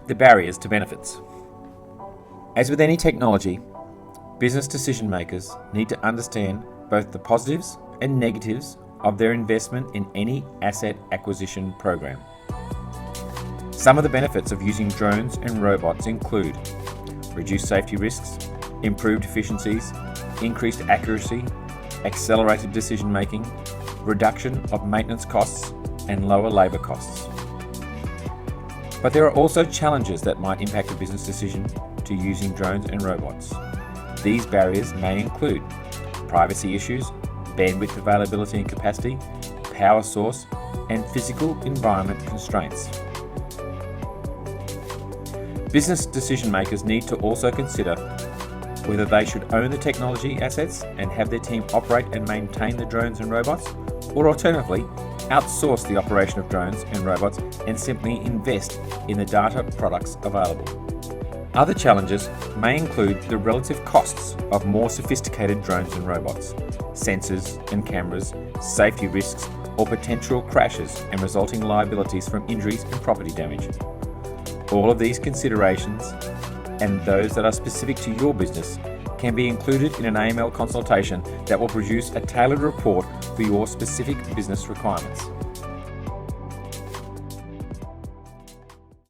The barriers to benefits. As with any technology, business decision makers need to understand both the positives and negatives of their investment in any asset acquisition program. Some of the benefits of using drones and robots include reduced safety risks, improved efficiencies, increased accuracy, accelerated decision making, reduction of maintenance costs, and lower labour costs. But there are also challenges that might impact a business decision to using drones and robots. These barriers may include privacy issues, bandwidth availability and capacity, power source, and physical environment constraints. Business decision makers need to also consider whether they should own the technology assets and have their team operate and maintain the drones and robots, or alternatively, outsource the operation of drones and robots and simply invest in the data products available. Other challenges may include the relative costs of more sophisticated drones and robots, sensors and cameras, safety risks, or potential crashes and resulting liabilities from injuries and property damage. All of these considerations, and those that are specific to your business, can be included in an AML consultation that will produce a tailored report for your specific business requirements.